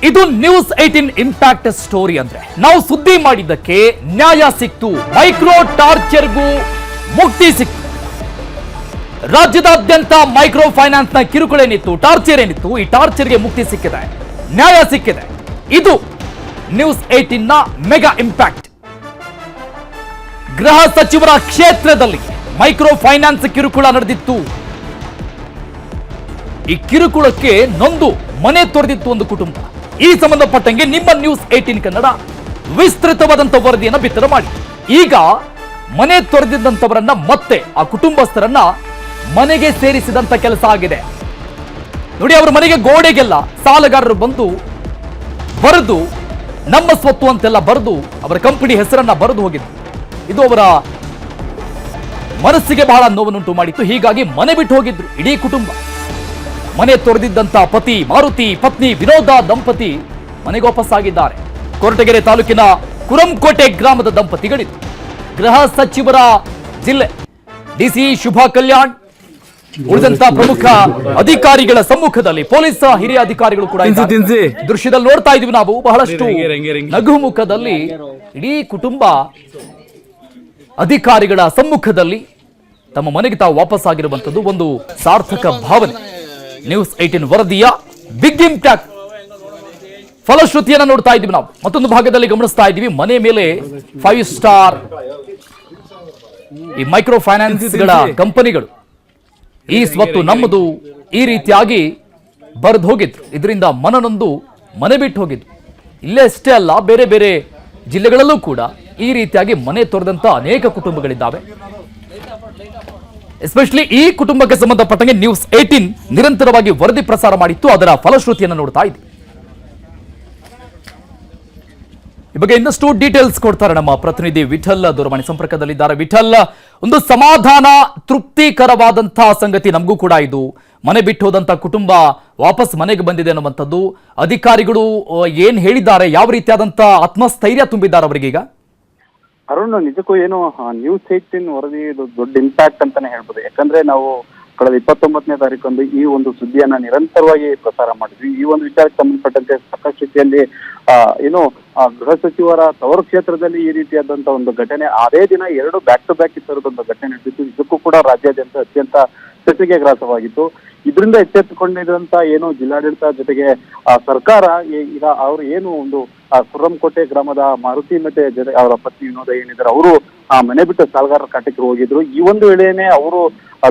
ಇದು news 18 impact story ಅಂದ್ರೆ ನಾವು ಸುದ್ದಿ ಮಾಡಿದ್ದಕ್ಕೆ ನ್ಯಾಯ ಸಿಕ್ತು, ಮೈಕ್ರೋ ಟಾರ್ಚರ್ಗೂ ಮುಕ್ತಿ ಸಿಕ್ತು. ರಾಜ್ಯದಾದ್ಯಂತ ಮೈಕ್ರೋ ಫೈನಾನ್ಸ್ ನ ಕಿರುಕುಳ ಏನಿತ್ತು, ಟಾರ್ಚರ್ ಏನಿತ್ತು, ಈ ಟಾರ್ಚರ್ಗೆ ಮುಕ್ತಿ ಸಿಕ್ಕಿದೆ, ನ್ಯಾಯ ಸಿಕ್ಕಿದೆ. ಇದು ನ್ಯೂಸ್ 18 ನ ಮೆಗಾ ಇಂಪ್ಯಾಕ್ಟ್. ಗೃಹ ಸಚಿವರ ಕ್ಷೇತ್ರದಲ್ಲಿ ಮೈಕ್ರೋ ಫೈನಾನ್ಸ್ ಕಿರುಕುಳ ನಡೆದಿತ್ತು. ಈ ಕಿರುಕುಳಕ್ಕೆ ನೊಂದು ಮನೆ ತೊರೆದಿತ್ತು ಒಂದು ಕುಟುಂಬ. ಈ ಸಂಬಂಧಪಟ್ಟಂಗೆ ನಿಮ್ಮ ನ್ಯೂಸ್ 18 ಕನ್ನಡ ವಿಸ್ತೃತವಾದಂತ ವರದಿಯನ್ನು ಬಿತ್ತರ ಮಾಡಿ ಈಗ ಮನೆ ತೊರೆದಿದ್ದಂತವರನ್ನ ಮತ್ತೆ ಆ ಕುಟುಂಬಸ್ಥರನ್ನ ಮನೆಗೆ ಸೇರಿಸಿದಂತ ಕೆಲಸ ಆಗಿದೆ. ನೋಡಿ, ಅವರ ಮನೆಗೆ ಗೋಡೆಗೆಲ್ಲ ಸಾಲಗಾರರು ಬಂದು ಬರೆದು ನಮ್ಮ ಸ್ವತ್ತು ಅಂತೆಲ್ಲ ಬರೆದು ಅವರ ಕಂಪನಿ ಹೆಸರನ್ನ ಬರೆದು ಹೋಗಿದ್ರು. ಇದು ಅವರ ಮನಸ್ಸಿಗೆ ಬಹಳ ನೋವನ್ನುಂಟು ಮಾಡಿತ್ತು. ಹೀಗಾಗಿ ಮನೆ ಬಿಟ್ಟು ಹೋಗಿದ್ರು ಇಡೀ ಕುಟುಂಬ. ಮನೆ ತೊರೆದಿದ್ದಂತ ಪತಿ ಮಾರುತಿ, ಪತ್ನಿ ವಿನೋದ ದಂಪತಿ ಮನೆಗೆ ವಾಪಸ್ಸಾಗಿದ್ದಾರೆ. ಕೊರಟಗೆರೆ ತಾಲೂಕಿನ ಕುರಂಕೋಟೆ ಗ್ರಾಮದ ದಂಪತಿಗಳಿದ್ದು ಗೃಹ ಸಚಿವರ ಜಿಲ್ಲೆ ಡಿಸಿ ಶುಭಾ ಕಲ್ಯಾಣ್ ಉಳಿದಂತ ಪ್ರಮುಖ ಅಧಿಕಾರಿಗಳ ಸಮ್ಮುಖದಲ್ಲಿ ಪೊಲೀಸ್ ಹಿರಿಯ ಅಧಿಕಾರಿಗಳು ಕೂಡ ದೃಶ್ಯದಲ್ಲಿ ನೋಡ್ತಾ ಇದೀವಿ ನಾವು. ಬಹಳಷ್ಟು ನಗುಮುಖದಲ್ಲಿ ಇಡೀ ಕುಟುಂಬ ಅಧಿಕಾರಿಗಳ ಸಮ್ಮುಖದಲ್ಲಿ ತಮ್ಮ ಮನೆಗೆ ತಾವು ವಾಪಸ್ಸಾಗಿರುವಂತದ್ದು ಒಂದು ಸಾರ್ಥಕ ಭಾವನೆ. ನ್ಯೂಸ್ 18 ವರದಿಯ ಬಿಗ್ ಇಂಪ್ಯಾಕ್ಟ್ ಫಲಶ್ರುತಿಯನ್ನ ನೋಡ್ತಾ ಇದ್ದೀವಿ ನಾವು. ಮತ್ತೊಂದು ಭಾಗದಲ್ಲಿ ಗಮನಿಸ್ತಾ ಇದ್ದೀವಿ, ಮನೆ ಮೇಲೆ 5 ಸ್ಟಾರ್ ಈ ಮೈಕ್ರೋ ಫೈನಾನ್ಸ್ ಗಳ ಕಂಪನಿಗಳು ಈ ಸ್ವತ್ತು ನಮ್ಮದು ಈ ರೀತಿಯಾಗಿ ಬರೆದು ಹೋಗಿದ್ರು. ಇದರಿಂದ ಮನನೊಂದು ಮನೆ ಬಿಟ್ಟು ಹೋಗಿದ್ರು. ಇಲ್ಲೇ ಅಷ್ಟೇ ಅಲ್ಲ, ಬೇರೆ ಬೇರೆ ಜಿಲ್ಲೆಗಳಲ್ಲೂ ಕೂಡ ಈ ರೀತಿಯಾಗಿ ಮನೆ ತೊರೆದಂತ ಅನೇಕ ಕುಟುಂಬಗಳಿದ್ದಾವೆ. ಎಸ್ಪೆಷಲಿ ಈ ಕುಟುಂಬಕ್ಕೆ ಸಂಬಂಧಪಟ್ಟಂಗೆ ನ್ಯೂಸ್ 18 ನಿರಂತರವಾಗಿ ವರದಿ ಪ್ರಸಾರ ಮಾಡಿತ್ತು. ಅದರ ಫಲಶ್ರುತಿಯನ್ನು ನೋಡ್ತಾ ಇದ್ದೀವಿ. ಈ ಬಗ್ಗೆ ಇನ್ನಷ್ಟು ಡೀಟೇಲ್ಸ್ ಕೊಡ್ತಾರೆ ನಮ್ಮ ಪ್ರತಿನಿಧಿ ವಿಠಲ್ ದೂರವಾಣಿ ಸಂಪರ್ಕದಲ್ಲಿದ್ದಾರೆ. ವಿಠಲ್, ಒಂದು ಸಮಾಧಾನ ತೃಪ್ತಿಕರವಾದಂತಹ ಸಂಗತಿ ನಮಗೂ ಕೂಡ ಇದು. ಮನೆ ಬಿಟ್ಟು ಹೋದಂತ ಕುಟುಂಬ ವಾಪಸ್ ಮನೆಗೆ ಬಂದಿದೆ ಅನ್ನುವಂಥದ್ದು. ಅಧಿಕಾರಿಗಳು ಏನ್ ಹೇಳಿದ್ದಾರೆ, ಯಾವ ರೀತಿಯಾದಂತ ಆತ್ಮಸ್ಥೈರ್ಯ ತುಂಬಿದ್ದಾರೆ ಅವರಿಗೀಗ? ಅರುಣ್, ನಿಜಕ್ಕೂ ಏನು ನ್ಯೂಸ್ 18 ವರದಿ ದೊಡ್ಡ ಇಂಪ್ಯಾಕ್ಟ್ ಅಂತಾನೆ ಹೇಳ್ಬೋದು. ಯಾಕಂದ್ರೆ ನಾವು ಕಳೆದ 29ನೇ ತಾರೀಕಂದು ಈ ಒಂದು ಸುದ್ದಿಯನ್ನ ನಿರಂತರವಾಗಿ ಪ್ರಸಾರ ಮಾಡಿದ್ವಿ. ಈ ಒಂದು ವಿಚಾರಕ್ಕೆ ಸಂಬಂಧಪಟ್ಟಂತೆ ಸಾಕಷ್ಟು ರೀತಿಯಲ್ಲಿ ಏನು ಗೃಹ ಸಚಿವರ ತವರು ಕ್ಷೇತ್ರದಲ್ಲಿ ಈ ರೀತಿಯಾದಂತ ಒಂದು ಘಟನೆ, ಅದೇ ದಿನ 2 ಬ್ಯಾಕ್ ಟು ಬ್ಯಾಕ್ ಇತ್ತರದೊಂದು ಘಟನೆ ನಡೆದಿತ್ತು. ಇದಕ್ಕೂ ಕೂಡ ರಾಜ್ಯಾದ್ಯಂತ ಅತ್ಯಂತ ಚರ್ಚೆಗೆ ಗ್ರಾಸವಾಗಿತ್ತು. ಇದರಿಂದ ಎಚ್ಚೆತ್ತುಕೊಂಡಿರುವಂತ ಏನು ಜಿಲ್ಲಾಡಳಿತ ಜೊತೆಗೆ ಸರ್ಕಾರ ಈಗ ಅವರು ಏನು ಒಂದು ಕುರಂಕೋಟೆ ಗ್ರಾಮದ ಮಾರುತಿ ಮತ್ತೆ ಜೊತೆ ಅವರ ಪತ್ನಿ ವಿನೋದ ಏನಿದ್ದಾರೆ, ಅವರು ಮನೆ ಬಿಟ್ಟು ಸಾಲಗಾರರ ಕಾಟಕ್ಕೆ ಹೋಗಿದ್ರು. ಈ ಒಂದು ವೇಳೆನೆ ಅವರು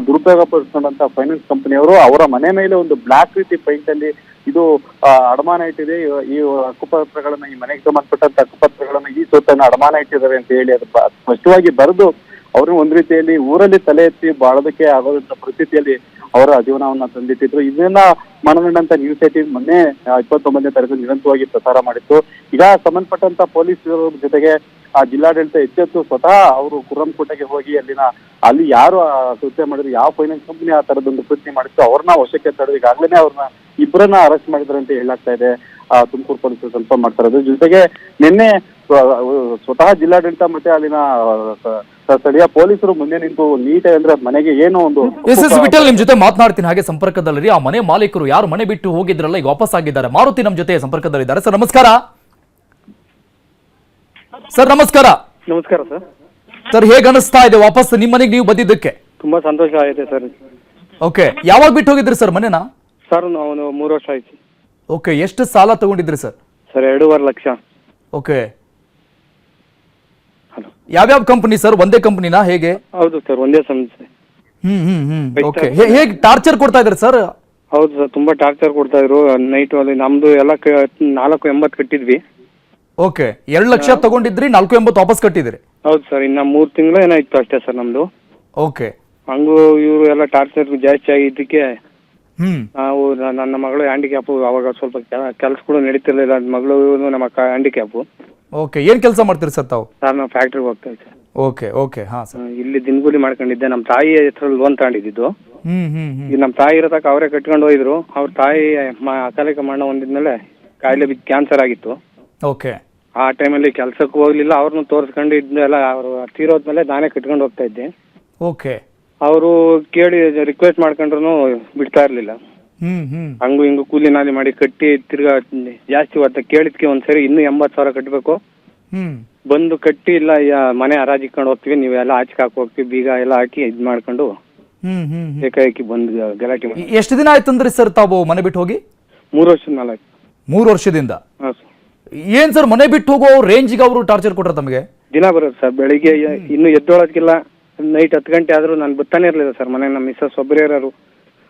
ದುರುಪಯೋಗ ಪಡಿಸಿಕೊಂಡಂತ ಫೈನಾನ್ಸ್ ಕಂಪನಿಯವರು ಅವರ ಮನೆ ಮೇಲೆ ಒಂದು ಬ್ಲಾಕ್ ರೀತಿ ಪೈಂಟ್ ಅಲ್ಲಿ ಇದು ಅಡಮಾನ ಇಟ್ಟಿದೆ, ಈ ಹಕ್ಕುಪತ್ರಗಳನ್ನ, ಈ ಮನೆಗೆ ಸಂಬಂಧಪಟ್ಟಂತ ಹಕ್ಕುಪತ್ರಗಳನ್ನ, ಈ ಸ್ವತ್ತನ್ನ ಅಡಮಾನ ಇಟ್ಟಿದ್ದಾರೆ ಅಂತ ಹೇಳಿ ಅದು ಸ್ಪಷ್ಟವಾಗಿ ಬರೆದು ಅವರು ಒಂದ್ ರೀತಿಯಲ್ಲಿ ಊರಲ್ಲಿ ತಲೆ ಎತ್ತಿ ಬಾಳೋದಕ್ಕೆ ಆಗೋದಂತ ಪರಿಸ್ಥಿತಿಯಲ್ಲಿ ಅವರ ಜೀವನವನ್ನ ತಂದಿಟ್ಟಿದ್ರು. ಇದನ್ನ ಮನಗಂಡಂತ ನ್ಯೂಸ್ 18 ಮೊನ್ನೆ 29ನೇ ತಾರೀಕು ನಿರಂತರವಾಗಿ ಪ್ರಸಾರ ಮಾಡಿತ್ತು. ಈಗ ಸಂಬಂಧಪಟ್ಟಂತ ಪೊಲೀಸರ ಜೊತೆಗೆ ಜಿಲ್ಲಾಡಳಿತ ಎಚ್ಚೆತ್ತು ಸ್ವತಃ ಅವರು ಕುರಂಕೋಟೆಗೆ ಹೋಗಿ ಅಲ್ಲಿ ಯಾರು ಕೃತ್ಯ ಮಾಡಿದ್ರು, ಯಾವ ಫೈನಾನ್ಸ್ ಕಂಪನಿ ಆ ತರದೊಂದು ಕೃತ್ಯ ಮಾಡಿತ್ತು, ಅವ್ರನ್ನ ವಶಕ್ಕೆ ತಡೆದು ಈಗಾಗಲೇ ಅವ್ರನ್ನ ಇಬ್ಬರನ್ನ ಅರೆಸ್ಟ್ ಮಾಡಿದ್ರು ಅಂತ ಹೇಳಲಾಗ್ತಾ ಇದೆ. ತುಮಕೂರು ಪೊಲೀಸರು ಕನ್ಫರ್ಮ್ ಮಾಡ್ತಾ ಇರೋದು. ಜೊತೆಗೆ ನಿನ್ನೆ ಸ್ವತಃ ಜಿಲ್ಲಾಡಳಿತ ಮತ್ತೆ ಅಲ್ಲಿನ ಸ್ಥಳೀಯ ಪೊಲೀಸರು ಮುಂದೆ ನಿಂತು ನೀಟಾಗಿ ಅಂದ್ರೆ ಮನೆಗೆ ಏನೋ ಒಂದು ವಿಠಲ್ ನಿಮ್ ಜೊತೆ ಮಾತನಾಡ್ತೀನಿ ಹಾಗೆ ಸಂಪರ್ಕದಲ್ಲಿ. ಆ ಮನೆ ಮಾಲೀಕರು ಯಾರು ಮನೆ ಬಿಟ್ಟು ಹೋಗಿದ್ರಲ್ಲ ಈಗ ವಾಪಸ್ ಆಗಿದ್ದಾರೆ. ಮಾರುತಿ ನಮ್ ಜೊತೆ ಸಂಪರ್ಕದಲ್ಲಿದ್ದಾರೆ. ಸರ್ ನಮಸ್ಕಾರ. ಸರ್ ನಮಸ್ಕಾರ. ನಮಸ್ಕಾರ ಸರ್. ಸರ್ ಹೇಗೆ ಅನಿಸ್ತಾ ಇದೆ ವಾಪಸ್ ನಿಮ್ಮ ಮನೆಗೆ ನೀವು ಬಂದಿದ್ದಕ್ಕೆ? ತುಂಬಾ ಸಂತೋಷ ಆಗಿದೆ ಸರ್. ಓಕೆ, ಯಾವಾಗ ಬಿಟ್ಟು ಹೋಗಿದ್ರಿ ಸರ್ ಮನೆನಾ? ಸರ್ ನಾವು 3 ವರ್ಷ ಆಯ್ತು. ಓಕೆ, ಎಷ್ಟು ಸಾಲ ತಗೊಂಡಿದ್ರಿ ಸರ್? ಸರ್ 2.5 ಲಕ್ಷ. ಓಕೆ, ಯಾವ್ಯಾವ ಕಂಪನಿ ಸರ್? ಒಂದೇ ಕಂಪನಿನಾ ಹೇಗೆ? ಹೌದು ಸರ್, ಒಂದೇ ಸಂಸ್ಥೆ. ಓಕೆ, ಹೇಗೆ ಟಾರ್ಚರ್ ಕೊಡ್ತಾ ಇದ್ದಾರೆ ಸರ್? ಹೌದು ಸರ್, ತುಂಬಾ ಟಾರ್ಚರ್ ಕೊಡ್ತಾ ಇದ್ರು. ನೈಟ್ ಅಲ್ಲಿ ನಮ್ದು ಎಲ್ಲ 4.80 ಕಟ್ಟಿದ್ವಿ. ಓಕೆ, 2 ಲಕ್ಷ ತಗೊಂಡಿದ್ರಿ, 4.80 ವಾಪಸ್ ಕಟ್ಟಿದ್ರಿ? ಹೌದು ಸರ್, ಇನ್ನ 3 ತಿಂಗಳು ಏನಾಯ್ತು ಅಷ್ಟೇ ಸರ್ ನಮ್ದು. ಓಕೆ, ಹಂಗು ಇವರು ಎಲ್ಲ ಟಾರ್ಚರ್ ಜಾಸ್ತಿ ಆಗಿದ್ದಕ್ಕೆ ನಾವು ನನ್ನ ಮಗಳು ಹ್ಯಾಂಡಿಕ್ಯಾಪು, ಅವಾಗ ಸ್ವಲ್ಪ ಕೆಲಸ ಕೂಡ ನಡೀತಿರ್ಲಿಲ್ಲ. ಮಗಳು ನಮ್ಮ ಹ್ಯಾಂಡಿಕ್ಯಾಪು. ಓಕೆ, ಏನ್ ಕೆಲಸ ಮಾಡ್ತೀರಿ ಸರ್ ತಾವು? ಸರ್ ನಾವು ಫ್ಯಾಕ್ಟ್ರಿಗೆ ಹೋಗ್ತಾ ಇದ್ದೆ. ಓಕೆ ಓಕೆ, ಹಾ ಸರ್. ಇಲ್ಲಿ ದಿನಗೂಲಿ ಮಾಡ್ಕೊಂಡಿದ್ದೆ. ನಮ್ಮ ತಾಯಿ ಹತ್ರ ಲೋನ್ ತಗೊಂಡಿದ್ದು. ಈಗ ನಮ್ಮ ತಾಯಿ ಇರತಕ್ಕ ಅವರೇ ಕಟ್ಕೊಂಡು ಹೋಗಿದ್ರು. ಅವ್ರ ತಾಯಿ ಅಕಾಲಿಕ ಮರಣ ಹೊಂದಿದ್ಮೇಲೆ ಕಾಯಿಲೆ ಬಿದ್ದು ಕ್ಯಾನ್ಸರ್ ಆಗಿತ್ತು. ಓಕೆ, ಆ ಟೈಮಲ್ಲಿ ಕೆಲ್ಸಕ್ಕೆ ಹೋಗ್ಲಿಲ್ಲ. ಅವ್ರನ್ನ ತೋರಿಸ್ಕೊಂಡು ಇದ್ನೆಲ್ಲ ಅವರು ತೀರೋದ್ಮೇಲೆ ನಾನೇ ಕಟ್ಕೊಂಡು ಹೋಗ್ತಾ ಇದ್ದೆ. ಓಕೆ, ಅವರು ಕೇಳಿ ರಿಕ್ವೆಸ್ಟ್ ಮಾಡ್ಕೊಂಡ್ರು ಬಿಡ್ತಾ ಇರ್ಲಿಲ್ಲ. ಹಂಗು ಹಿಂಗು ಕೂಲಿ ನಾಲಿ ಮಾಡಿ ಕಟ್ಟಿ ತಿರ್ಗಾ ಜಾಸ್ತಿ ಹೊತ್ತ ಕೇಳಿದ್ಕೆ ಒಂದ್ಸರಿ ಇನ್ನೂ 80,000 ಕಟ್ಟಬೇಕು. ಬಂದು ಕಟ್ಟಿ ಇಲ್ಲ ಮನೆ ಹರಾಜಿಕೊಂಡು ಹೋಗ್ತೀವಿ, ನೀವೆಲ್ಲ ಆಚೆ ಹಾಕಿ ಹೋಗ್ತೀವಿ, ಬೀಗ ಎಲ್ಲ ಹಾಕಿ ಇದ್ ಮಾಡ್ಕೊಂಡು ಏಕಾಏಕಿ ಬಂದು ಗಲಾಟೆ ಮಾಡಿ. ಎಷ್ಟು ದಿನ ಆಯ್ತಂದ್ರಿ ಸರ್ ತಾವು ಮನೆ ಬಿಟ್ಟು ಹೋಗಿ? 3 ವರ್ಷದ ಮೇಲೆ ಆಯ್ತು. 3 ವರ್ಷದಿಂದ? ಹಾಂ ಸರ್. ಏನ್ ಸರ್ ಮನೆ ಬಿಟ್ಟು ಹೋಗೋ ರೇಂಜ್ಗೆ ಅವರು ಟಾರ್ಚರ್ ಕೊಟ್ರ ತಮಗೆ? ದಿನ ಬರೋದು ಸರ್, ಬೆಳಿಗ್ಗೆ ಇನ್ನು ಎದ್ದೊಳಕ್ಕಿಲ್ಲ, ನೈಟ್ 10 ಗಂಟೆ ಆದ್ರೂ ನಾನು ಬರ್ತಾನೆ ಇರ್ಲಿಲ್ಲ ಸರ್. ಮನೆ ನಮ್ಮ ಮಿಸ್ಸಸ್ ಒಬ್ಬರೇ ಇರೋರು,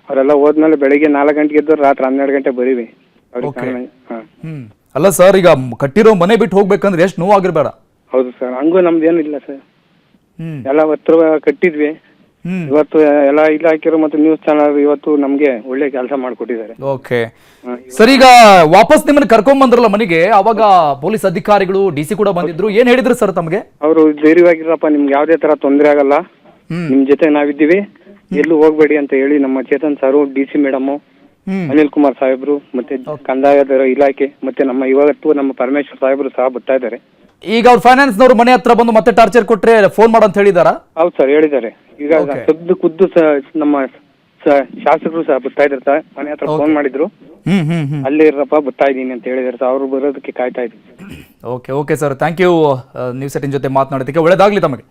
ಅವರೆಲ್ಲ ಹೋದ್ಮೇಲೆ ಬೆಳಿಗ್ಗೆ 4 ಗಂಟೆಗೆ ಎದ್ದು ರಾತ್ರಿ 12 ಗಂಟೆ ಬರೀವಿ. ಅಲ್ಲ ಸರ್, ಈಗ ಕಟ್ಟಿರೋ ಮನೆ ಬಿಟ್ಟು ಹೋಗ್ಬೇಕಂದ್ರೆ ಎಷ್ಟು ನೋವಾಗಿರ್ಬೇಡ? ಹೌದು ಸರ್, ಹಂಗೂ ನಮ್ದೇನಿಲ್ಲ ಸರ್. ಎಲ್ಲ ಹತ್ರ ಕಟ್ಟಿದ್ವಿ. ಇವತ್ತು ಎಲ್ಲ ಇಲಾಖೆರು ಮತ್ತು ನ್ಯೂಸ್ ಚಾನಲ್ ಇವತ್ತು ನಮ್ಗೆ ಒಳ್ಳೆ ಕೆಲಸ ಮಾಡಿಕೊಟ್ಟಿದ್ದಾರೆ. ಓಕೆ ಸರ್, ಈಗ ವಾಪಸ್ ನಿಮ್ಮನ್ನ ಕರ್ಕೊಂಡ್ ಬಂದ್ರಲ್ಲ ಮನೆಗೆ, ಅವಾಗ ಪೊಲೀಸ್ ಅಧಿಕಾರಿಗಳು DC ಕೂಡ ಬಂದಿದ್ರು, ಏನ್ ಹೇಳಿದ್ರು ಸರ್ ತಮಗೆ? ಅವರು ಧೈರ್ಯವಾಗಿರಪ್ಪ, ನಿಮ್ಗೆ ಯಾವ್ದೇ ತರ ತೊಂದರೆ ಆಗಲ್ಲ, ನಿಮ್ ಜೊತೆ ನಾವಿದ್ದೀವಿ, ಎಲ್ಲೂ ಹೋಗ್ಬೇಡಿ ಅಂತ ಹೇಳಿ ನಮ್ಮ ಚೇತನ್ ಸಾರು, DC ಮೇಡಮ್, ಅನಿಲ್ ಕುಮಾರ್ ಸಾಹೇಬ್ರು, ಮತ್ತೆ ಕಂದಾಯದ ಇಲಾಖೆ, ಮತ್ತೆ ನಮ್ಮ ಇವತ್ತು ನಮ್ಮ ಪರಮೇಶ್ವರ್ ಸಾಹೇಬ್ರು ಸಹ ಬರ್ತಾ ಇದ್ದಾರೆ. ಈಗ ಅವ್ರ ಫೈನಾನ್ಸ್ನವರು ಮನೆ ಹತ್ರ ಬಂದು ಮತ್ತೆ ಟಾರ್ಚರ್ ಕೊಟ್ರೆ ಫೋನ್ ಮಾಡಂತ ಹೇಳಿದಾರಾ? ಹೌದು ಸರ್, ಹೇಳಿದ್ದಾರೆ. ಈಗ ಖುದ್ದು ನಮ್ಮ ಶಾಸಕರು ಸಹ ಬರ್ತಾ ಇದ್ದಾರೆ ಸರ್, ಮನೆ ಹತ್ರ ಫೋನ್ ಮಾಡಿದ್ರು, ಅಲ್ಲೇ ಇರಪ್ಪ ಬರ್ತಾ ಇದೀನಿ ಅಂತ ಹೇಳಿದಾರೆ ಸರ್. ಅವರು ಬರೋದಕ್ಕೆ ಕಾಯ್ತಾ ಇದ್ದೀವಿ. Okay sir, thank you news 18 ಜೊತೆ ಮಾತನಾಡೋದಕ್ಕೆ. ಒಳ್ಳೇದಾಗ್ಲಿ ತಮಗೆ.